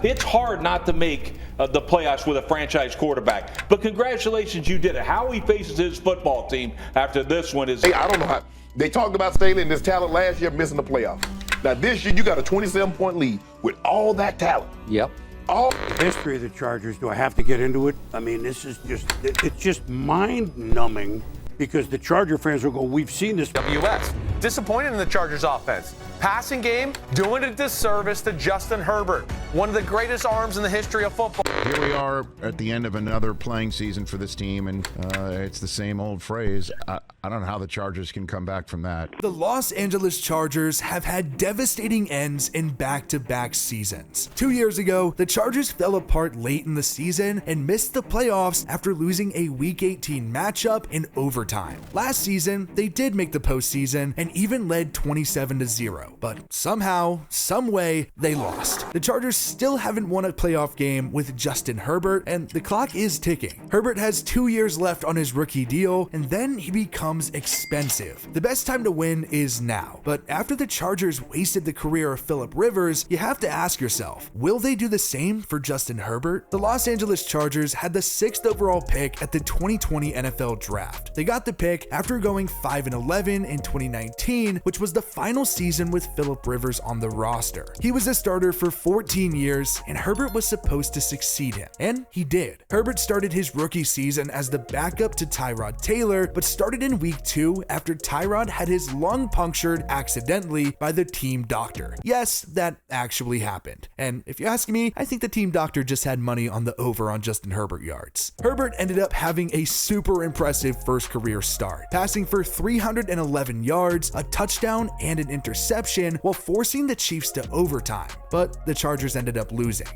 it's hard not to make the playoffs with a franchise quarterback. But congratulations, you did it. How he faces his football team after this one is... Hey, I don't know how. They talked about Staley and his talent last year missing the playoffs. Now this year you got a 27-point lead with all that talent. Yep. All history of the Chargers, do I have to get into it? I mean, this is it's just mind-numbing because the Charger fans will go, we've seen this. WS, disappointed in the Chargers offense. Passing game, doing a disservice to Justin Herbert, one of the greatest arms in the history of football. Here we are at the end of another playing season for this team, and it's the same old phrase. I don't know how the Chargers can come back from that. The Los Angeles Chargers have had devastating ends in back-to-back seasons. 2 years ago, the Chargers fell apart late in the season and missed the playoffs after losing a Week 18 matchup in overtime. Last season, they did make the postseason and even led 27-0, but somehow, someway, they lost. The Chargers still haven't won a playoff game with Justin Herbert, and the clock is ticking. Herbert has 2 years left on his rookie deal, and then he becomes expensive. The best time to win is now, but after the Chargers wasted the career of Phillip Rivers, you have to ask yourself, will they do the same for Justin Herbert? The Los Angeles Chargers had the 6th overall pick at the 2020 NFL Draft. They got the pick after going 5-11 in 2019, which was the final season with Phillip Rivers on the roster. He was a starter for 14 years, and Herbert was supposed to succeed him, and he did. Herbert started his rookie season as the backup to Tyrod Taylor, but started in week 2 after Tyrod had his lung punctured accidentally by the team doctor. Yes, that actually happened. And if you ask me, I think the team doctor just had money on the over on Justin Herbert yards. Herbert ended up having a super impressive first career start, passing for 311 yards, a touchdown, and an interception while forcing the Chiefs to overtime. But the Chargers ended up losing.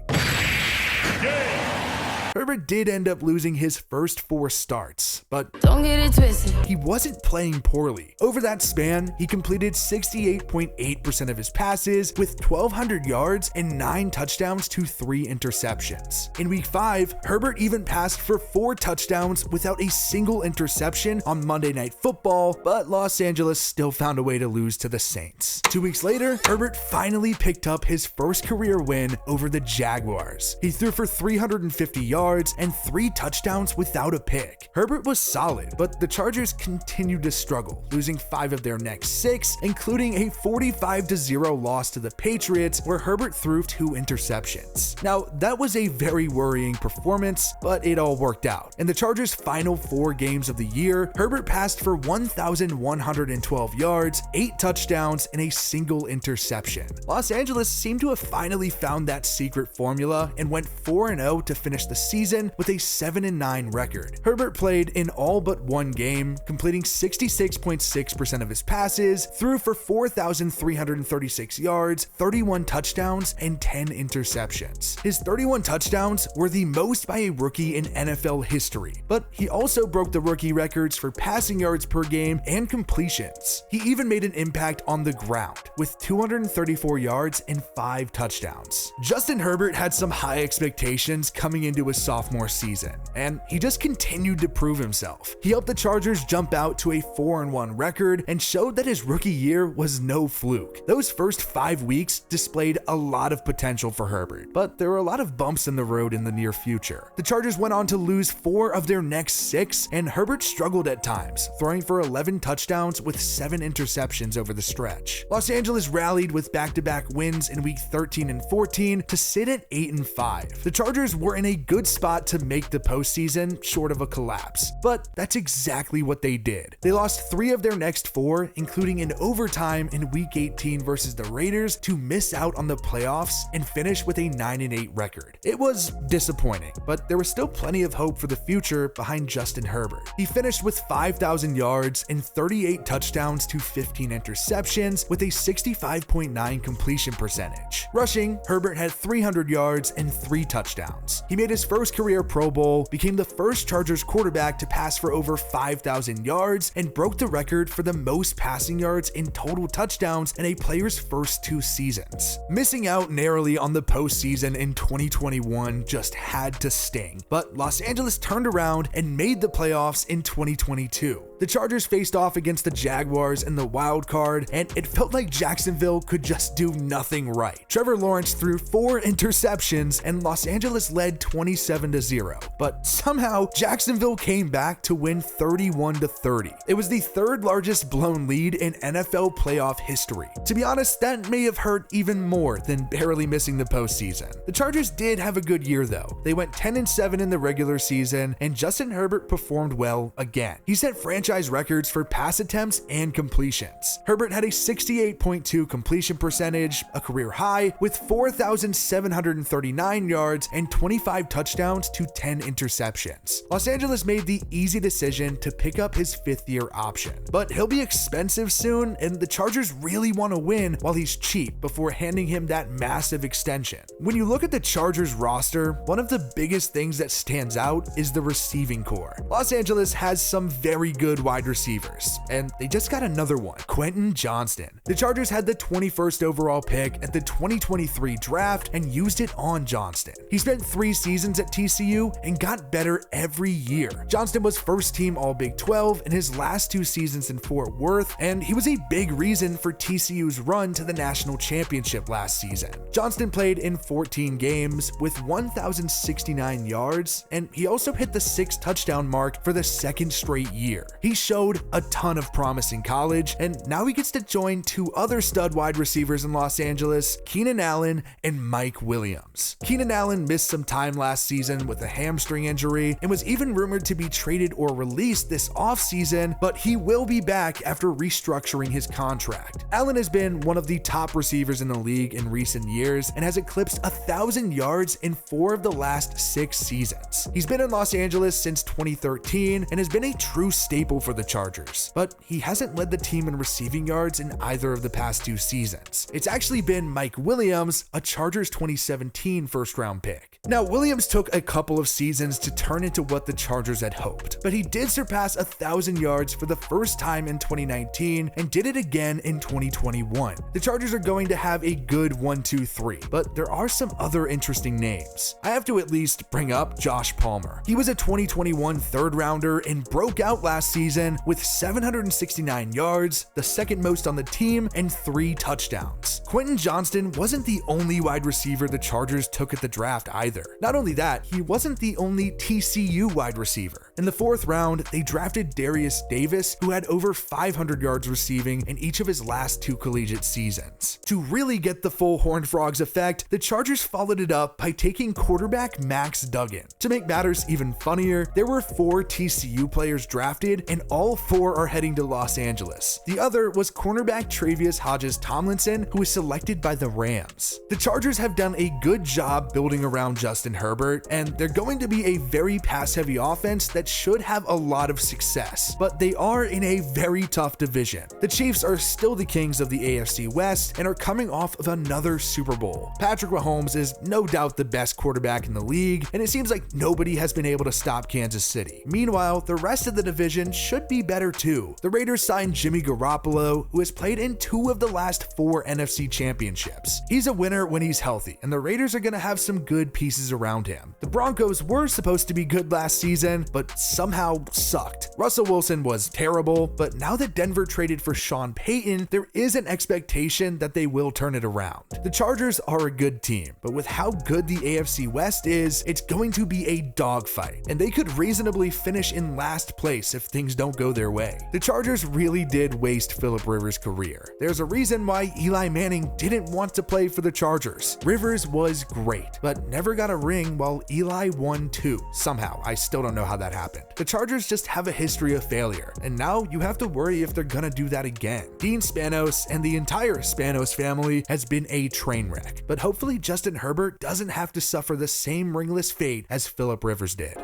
Herbert did end up losing his first 4 starts, but don't get it twisted, he wasn't playing poorly. Over that span, he completed 68.8% of his passes with 1,200 yards and 9 touchdowns to 3 interceptions. In week 5, Herbert even passed for 4 touchdowns without a single interception on Monday Night Football, but Los Angeles still found a way to lose to the Saints. 2 weeks later, Herbert finally picked up his first career win over the Jaguars. He threw for 350 yards and 3 touchdowns without a pick. Herbert was solid, but the Chargers continued to struggle, losing 5 of their next 6, including a 45-0 loss to the Patriots where Herbert threw 2 interceptions. Now, that was a very worrying performance, but it all worked out. In the Chargers' final 4 games of the year, Herbert passed for 1,112 yards, 8 touchdowns, and a single interception. Los Angeles seemed to have finally found that secret formula and went 4-0 to finish the season with a 7-9 record. Herbert played in all but 1 game, completing 66.6% of his passes, threw for 4,336 yards, 31 touchdowns, and 10 interceptions. His 31 touchdowns were the most by a rookie in NFL history, but he also broke the rookie records for passing yards per game and completions. He even made an impact on the ground with 234 yards and 5 touchdowns. Justin Herbert had some high expectations coming into his sophomore season, and he just continued to prove himself. He helped the Chargers jump out to a 4-1 record and showed that his rookie year was no fluke. Those first 5 weeks displayed a lot of potential for Herbert, but there were a lot of bumps in the road in the near future. The Chargers went on to lose 4 of their next 6, and Herbert struggled at times, throwing for 11 touchdowns with 7 interceptions over the stretch. Los Angeles rallied with back-to-back wins in week 13 and 14 to sit at 8-5. The Chargers were in a good spot to make the postseason, short of a collapse. But that's exactly what they did. They lost 3 of their next 4, including in overtime in week 18 versus the Raiders, to miss out on the playoffs and finish with a 9-8 record. It was disappointing, but there was still plenty of hope for the future behind Justin Herbert. He finished with 5,000 yards and 38 touchdowns to 15 interceptions with a 65.9 completion percentage. Rushing, Herbert had 300 yards and 3 touchdowns. He made his first career Pro Bowl, became the first Chargers quarterback to pass for over 5,000 yards, and broke the record for the most passing yards in total touchdowns in a player's first 2 seasons. Missing out narrowly on the postseason in 2021 just had to sting, but Los Angeles turned around and made the playoffs in 2022. The The Chargers faced off against the Jaguars in the wild card, and it felt like Jacksonville could just do nothing right. Trevor Lawrence threw 4 interceptions, and Los Angeles led 27-0. But somehow, Jacksonville came back to win 31-30. It was the 3rd largest blown lead in NFL playoff history. To be honest, that may have hurt even more than barely missing the postseason. The Chargers did have a good year though. They went 10-7 in the regular season, and Justin Herbert performed well again. He set franchise records for pass attempts and completions. Herbert had a 68.2 completion percentage, a career high, with 4,739 yards and 25 touchdowns to 10 interceptions. Los Angeles made the easy decision to pick up his 5th-year option, but he'll be expensive soon, and the Chargers really want to win while he's cheap before handing him that massive extension. When you look at the Chargers roster, one of the biggest things that stands out is the receiving core. Los Angeles has some very good wide receivers, and they just got another one, Quentin Johnston. The Chargers had the 21st overall pick at the 2023 draft and used it on Johnston. He spent 3 seasons at TCU and got better every year. Johnston was first team All Big 12 in his last 2 seasons in Fort Worth, and he was a big reason for TCU's run to the national championship last season. Johnston played in 14 games with 1,069 yards, and he also hit the 6 touchdown mark for the 2nd straight year. He showed a ton of promise in college, and now he gets to join 2 other stud wide receivers in Los Angeles, Keenan Allen and Mike Williams. Keenan Allen missed some time last season with a hamstring injury and was even rumored to be traded or released this offseason, but he will be back after restructuring his contract. Allen has been one of the top receivers in the league in recent years and has eclipsed 1,000 yards in 4 of the last 6 seasons. He's been in Los Angeles since 2013 and has been a true staple for the Chargers, but he hasn't led the team in receiving yards in either of the past 2 seasons. It's actually been Mike Williams, a Chargers 2017 first-round pick. Now, Williams took a couple of seasons to turn into what the Chargers had hoped, but he did surpass 1,000 yards for the first time in 2019 and did it again in 2021. The Chargers are going to have a good 1-2-3, but there are some other interesting names. I have to at least bring up Josh Palmer. He was a 2021 third-rounder and broke out last season with 769 yards, the 2nd most on the team, and 3 touchdowns. Quentin Johnston wasn't the only wide receiver the Chargers took at the draft either. Not only that, he wasn't the only TCU wide receiver. In the 4th round, they drafted Darius Davis, who had over 500 yards receiving in each of his last 2 collegiate seasons. To really get the full Horned Frogs effect, the Chargers followed it up by taking quarterback Max Duggan. To make matters even funnier, there were 4 TCU players drafted, and all 4 are heading to Los Angeles. The other was cornerback Travius Hodges-Tomlinson, who was selected by the Rams. The Chargers have done a good job building around Justin Herbert, and they're going to be a very pass-heavy offense that should have a lot of success, but they are in a very tough division. The Chiefs are still the kings of the AFC West and are coming off of another Super Bowl. Patrick Mahomes is no doubt the best quarterback in the league, and it seems like nobody has been able to stop Kansas City. Meanwhile, the rest of the division should be better too. The Raiders signed Jimmy Garoppolo, who has played in 2 of the last 4 NFC championships. He's a winner when he's healthy, and the Raiders are going to have some good pieces around him. The Broncos were supposed to be good last season, but somehow sucked. Russell Wilson was terrible, but now that Denver traded for Sean Payton, there is an expectation that they will turn it around. The Chargers are a good team, but with how good the AFC West is, it's going to be a dogfight, and they could reasonably finish in last place if things don't go their way. The Chargers really did waste Philip Rivers' career. There's a reason why Eli Manning didn't want to play for the Chargers. Rivers was great, but never got a ring while Eli won 2. Somehow, I still don't know how that happened. The Chargers just have a history of failure, and now you have to worry if they're gonna do that again. Dean Spanos and the entire Spanos family has been a train wreck, but hopefully Justin Herbert doesn't have to suffer the same ringless fate as Philip Rivers did.